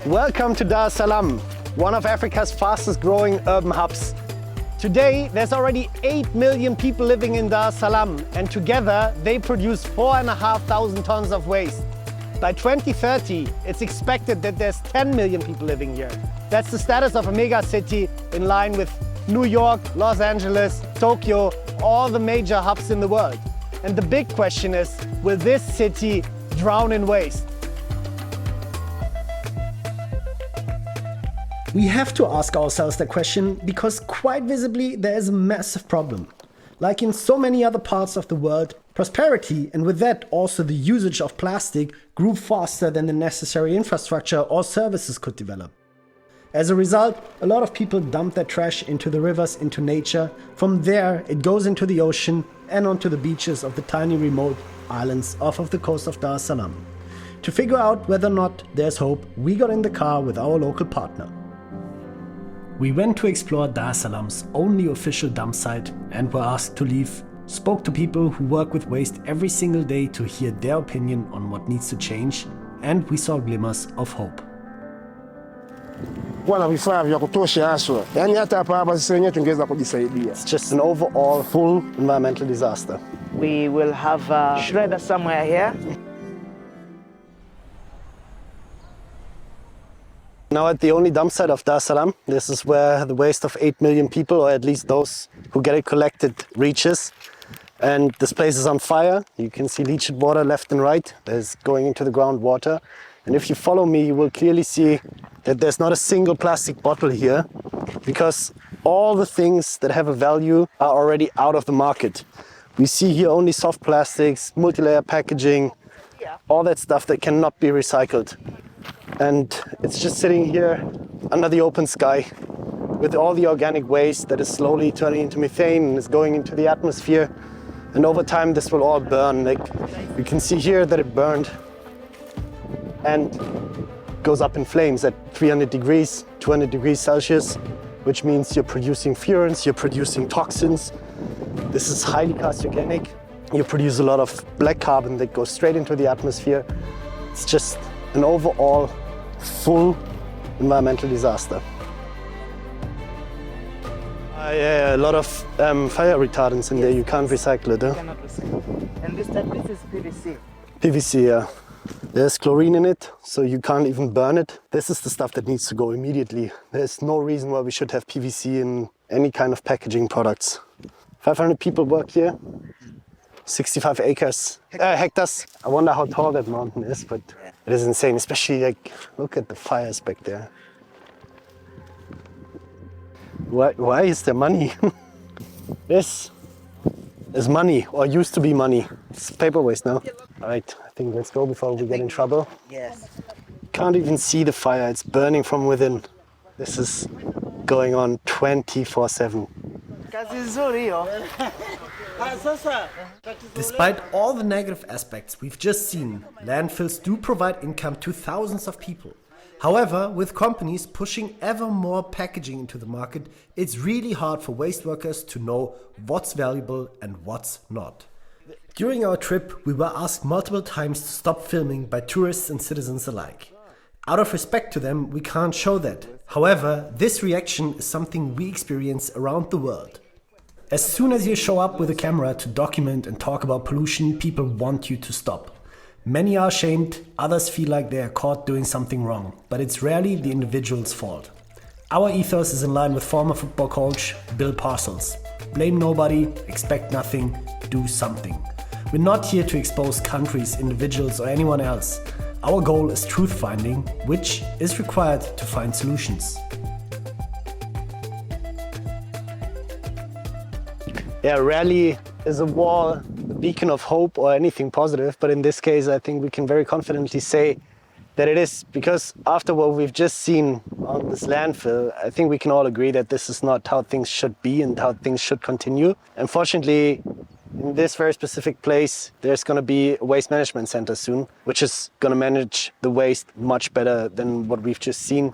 Welcome to Dar es Salaam, one of Africa's fastest growing urban hubs. Today, there's already 8 million people living in Dar es Salaam, and together they produce 4,500 tons of waste. By 2030, it's expected that there's 10 million people living here. That's the status of a mega city in line with New York, Los Angeles, Tokyo, all the major hubs in the world. And the big question is, will this city drown in waste? We have to ask ourselves that question because quite visibly there is a massive problem. Like in so many other parts of the world, prosperity and with that also the usage of plastic grew faster than the necessary infrastructure or services could develop. As a result, a lot of people dump their trash into the rivers, into nature. From there, it goes into the ocean and onto the beaches of the tiny remote islands off of the coast of Dar es Salaam. To figure out whether or not there's hope, we got in the car with our local partner. We went to explore Dar es Salaam's only official dump site and were asked to leave. Spoke to people who work with waste every single day to hear their opinion on what needs to change, and we saw glimmers of hope. It's just an overall full environmental disaster. We will have a shredder somewhere here. Now at the only dump site of Dar es Salaam, this is where the waste of 8 million people, or at least those who get it collected, reaches. And this place is on fire. You can see leached water left and right. There's going into the groundwater. And if you follow me, you will clearly see that there's not a single plastic bottle here, because all the things that have a value are already out of the market. We see here only soft plastics, multi-layer packaging, all that stuff that cannot be recycled. And it's just sitting here under the open sky with all the organic waste that is slowly turning into methane and is going into the atmosphere. And over time, this will all burn. Like you can see here that it burned and goes up in flames at 300 degrees, 200 degrees Celsius, which means you're producing furans, you're producing toxins. This is highly carcinogenic. You produce a lot of black carbon that goes straight into the atmosphere. It's just an overall full environmental disaster. Yeah, a lot of fire retardants in there. You can't recycle it. Cannot recycle. And this is PVC. PVC, yeah. There's chlorine in it, so you can't even burn it. This is the stuff that needs to go immediately. There's no reason why we should have PVC in any kind of packaging products. 500 people work here. 65 acres, hectares. I wonder how tall that mountain is, but it is insane, especially like, look at the fires back there. Why is there money? This is money, or used to be money. It's paper waste now. All right, I think let's go before we get in trouble. Yes. Can't even see the fire, it's burning from within. This is going on 24/7. Despite all the negative aspects we've just seen, landfills do provide income to thousands of people. However, with companies pushing ever more packaging into the market, it's really hard for waste workers to know what's valuable and what's not. During our trip, we were asked multiple times to stop filming by tourists and citizens alike. Out of respect to them, we can't show that. However, this reaction is something we experience around the world. As soon as you show up with a camera to document and talk about pollution, people want you to stop. Many are ashamed, others feel like they are caught doing something wrong, but it's rarely the individual's fault. Our ethos is in line with former football coach Bill Parcells. Blame nobody, expect nothing, do something. We're not here to expose countries, individuals or anyone else. Our goal is truth-finding, which is required to find solutions. Yeah, rarely is a wall a beacon of hope or anything positive, but in this case I think we can very confidently say that it is, because after what we've just seen on this landfill, I think we can all agree that this is not how things should be and how things should continue. Unfortunately, in this very specific place, there's going to be a waste management center soon, which is going to manage the waste much better than what we've just seen.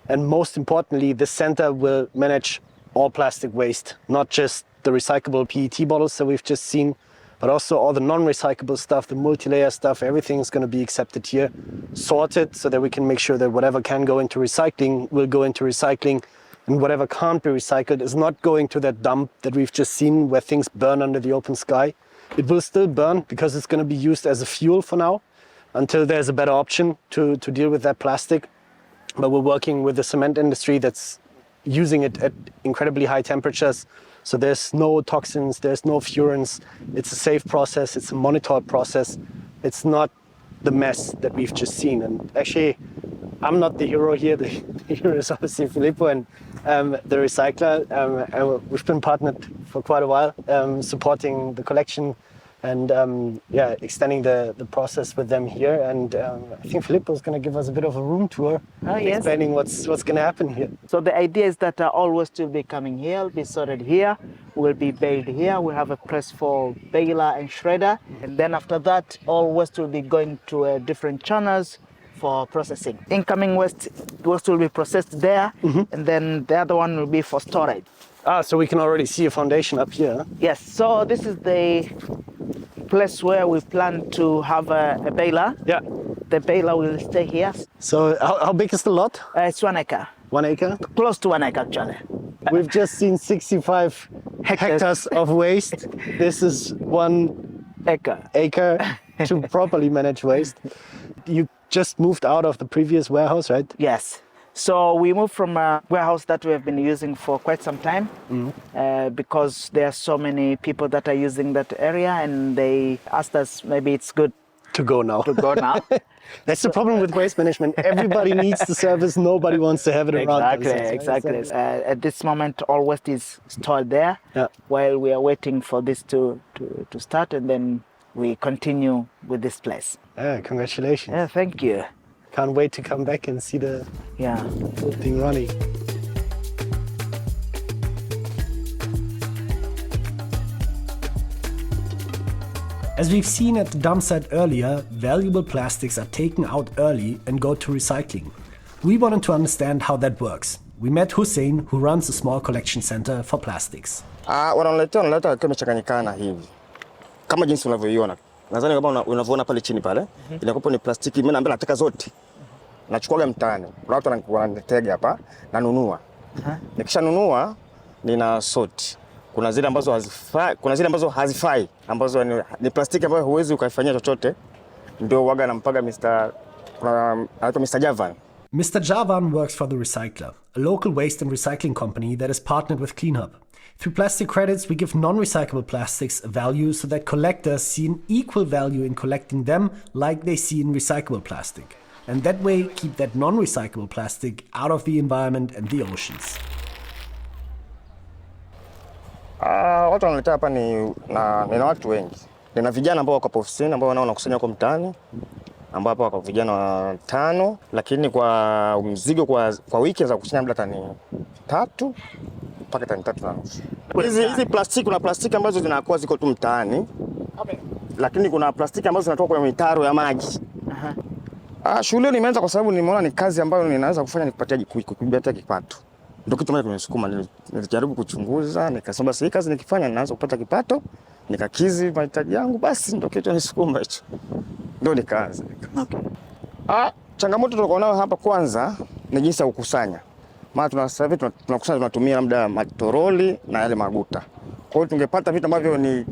And most importantly, this center will manage all plastic waste, not just the recyclable PET bottles that we've just seen, but also all the non-recyclable stuff, the multi-layer stuff, everything is going to be accepted here, sorted, so that we can make sure that whatever can go into recycling will go into recycling, and whatever can't be recycled is not going to that dump that we've just seen where things burn under the open sky. It will still burn because it's going to be used as a fuel for now until there's a better option to deal with that plastic. But we're working with the cement industry that's using it at incredibly high temperatures. So there's no toxins, there's no furans. It's a safe process, it's a monitored process. It's not the mess that we've just seen. And actually, I'm not the hero here. The hero is obviously Filippo and the recycler. And we've been partnered for quite a while, supporting the collection and extending the process with them here. And I think Filippo is going to give us a bit of a room tour, explaining what's going to happen here. So the idea is that all waste will be coming here, will be sorted here, will be baled here. We'll have a press for baler and shredder. And then after that, all waste will be going to different channels for processing. Incoming waste will be processed there, and then the other one will be for storage. So we can already see a foundation up here. Yes, so this is the place where we plan to have a baler. Yeah. The baler will stay here. So how big is the lot? It's 1 acre. 1 acre? Close to 1 acre, actually. We've just seen 65 hectares of waste. This is 1 acre to properly manage waste. You just moved out of the previous warehouse, right? Yes. So we moved from a warehouse that we have been using for quite some time because there are so many people that are using that area, and they asked us maybe it's good to go now. That's the problem with waste management. Everybody needs the service. Nobody wants to have it around. Exactly. At this moment, all waste is stored there while we are waiting for this to start, and then we continue with this place. Congratulations. Yeah, thank you. Can't wait to come back and see the whole thing running. As we've seen at the dump site earlier, valuable plastics are taken out early and go to recycling. We wanted to understand how that works. We met Hussain, who runs a small collection center for plastics. Wanaleta kama imechanganyikana hivi. Kama jinsi unavyoiona. Nadhani kama unavyoona pale chini pale, inakuwa ni plastiki, mimi naambia nataka zote. Nachukua mtaani. Kuna watu wananitega hapa, nanunua. Nikishanunua nina sort. Kuna zile ambazo hazifai, ambazo ni plastiki ambayo huwezi ukaifanyia chochote. Ndio waga nampaga Mr. Javan. Mr. Javan works for the Recycler, a local waste and recycling company that is partnered with CLEANHUB. Through plastic credits, we give non-recyclable plastics a value so that collectors see an equal value in collecting them like they see in recyclable plastic. And that way, keep that non-recyclable plastic out of the environment and the oceans. Watu wanaleta hapa nina watu wengi. Nina vijana ambao wako ofisini ambao wanakusanya huko mtaani, ambapo wako vijana 5, lakini kwa mzigo kwa wiki za kukusanya labda tani 3 mpaka tani 3.5. Hizi plastiki, kuna plastiki ambazo zinakuwa ziko tu mtaani. Lakini kuna plastiki ambazo zinatoka kwenye mitaro ya maji. Shule nimeanza kwa sababu nimeona ni kazi ambayo ninaweza kufanya nikipatia kipato. Ndio kitu mimi kimesukuma, nilijaribu kuchunguza, nikasema basi hii kazi nikifanya ninaanza kupata kipato, nikakizi mahitaji yangu, basi ndio kitu nisukuma hicho. Ndio ni kazi. Changamoto tulikuwa nayo hapa kwanza ni jinsi ya kukusanya. Maana tunakusanya tunatumia labda matoroli na yale maguta. Kwa hiyo tungepata vitu ambavyo ni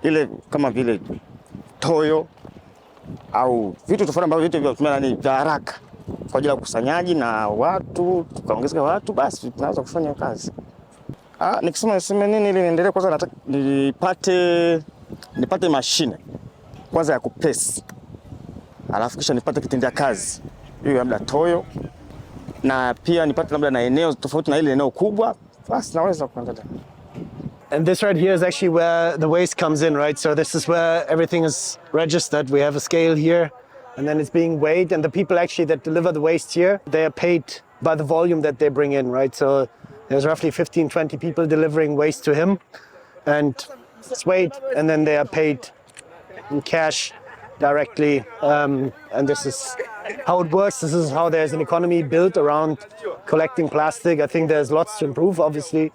ile kama vile toyo au vitu tofauti ambavyo vitu vinatumia ni vya haraka kwa ajili ya ukusanyaji na watu, tukaongezeka watu, basi tunaweza kufanya kazi. Nikisema nini ili niendelee, kwanza nataka nipate mashine kwanza ya kupesi. Alafu kisha nipate kitendea kazi. Hiyo labda toyo. Na pia nipate labda na eneo tofauti na ile eneo kubwa, basi naweza kuanza. And this right here is actually where the waste comes in, right? So this is where everything is registered. We have a scale here, and then it's being weighed. And the people actually that deliver the waste here, they are paid by the volume that they bring in, right? So there's roughly 15, 20 people delivering waste to him. And it's weighed, and then they are paid in cash directly. And this is how it works. This is how there's an economy built around collecting plastic. I think there's lots to improve, obviously,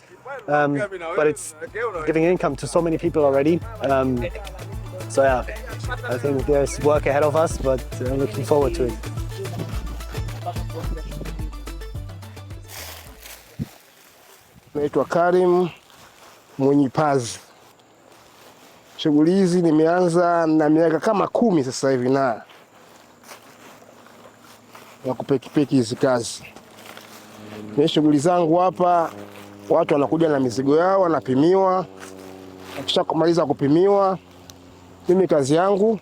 but it's giving income to so many people already. So yeah, I think there's work ahead of us, but I'm looking forward to it. Naitwa Karim Mwenyipazi. Shughuli hizi nimeanza na miaka kama 10 sasa hivi na kupekipeki hizi kazi. Ni shughuli zangu hapa, watu wanakuja na mizigo yao, wanapimiwa. Kisha kumaliza kupimiwa, mimi kazi yangu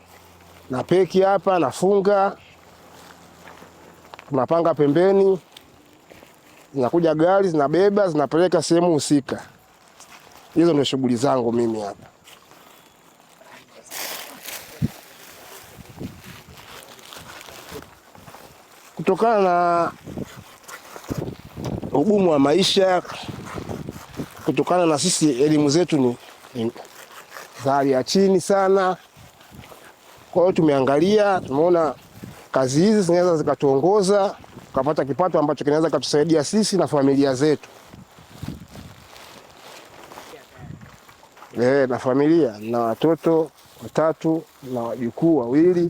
na peki hapa, nafunga, tunapanga pembeni, zinakuja gari, zinabeba, zinapeleka sehemu husika. Hizo ndio shughuli zangu mimi hapa. Kutokana na ugumu wa maisha, kutokana na sisi elimu zetu ni za hali ya chini sana. Kwa hiyo tumeangalia, tumeona kazi hizi zinaweza zikatuongoza kupata kipato ambacho kinaweza kutusaidia sisi na familia zetu. Na familia na watoto 3 na wajukuu 2.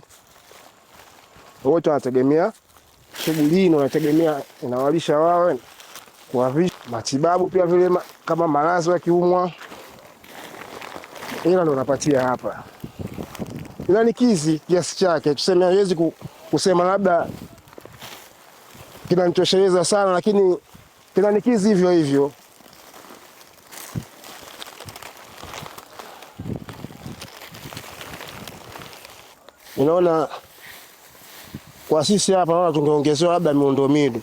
Wote wanategemea shughuli hii, wanategemea inawalisha wao, kuwavisha, matibabu pia vile kama maradhi ya kiumwa. Ila ndo napatia hapa. Inanikizi kiasi chake, tuseme haiwezi kusema labda kinanitosheleza sana, lakini kinanikizi hivyo hivyo. Unaona, kwa sisi hapa naona tungeongezewa labda miundombinu.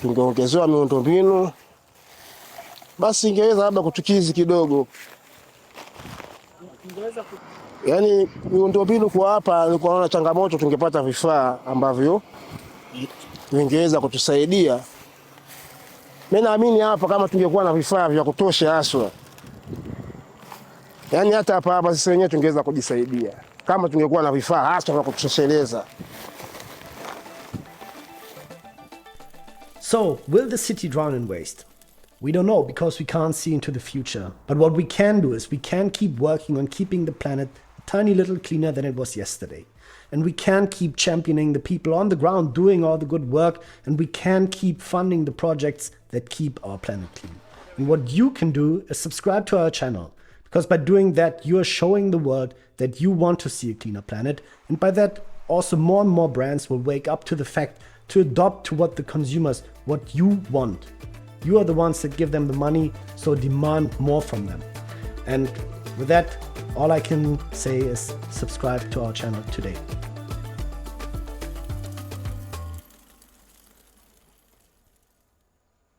Tungeongezewa miundombinu, basi ingeweza labda kutukizi kidogo. Yaani miundombinu kwa hapa nilikuwa naona changamoto, tungepata vifaa ambavyo vingeweza kutusaidia. Mimi naamini hapa kama tungekuwa na vifaa vya kutosha haswa, yaani hata hapa sisi wenyewe tungeweza kujisaidia kama tungekuwa na vifaa hasa vya kutosheleza. So, will the city drown in waste? We don't know because we can't see into the future. But what we can do is we can keep working on keeping the planet a tiny little cleaner than it was yesterday. And we can keep championing the people on the ground doing all the good work, and we can keep funding the projects that keep our planet clean. And what you can do is subscribe to our channel, because by doing that, you are showing the world that you want to see a cleaner planet. And by that, also more and more brands will wake up to the fact to adopt to what the consumers, what you want. You are the ones that give them the money, so demand more from them. And with that, all I can say is subscribe to our channel today.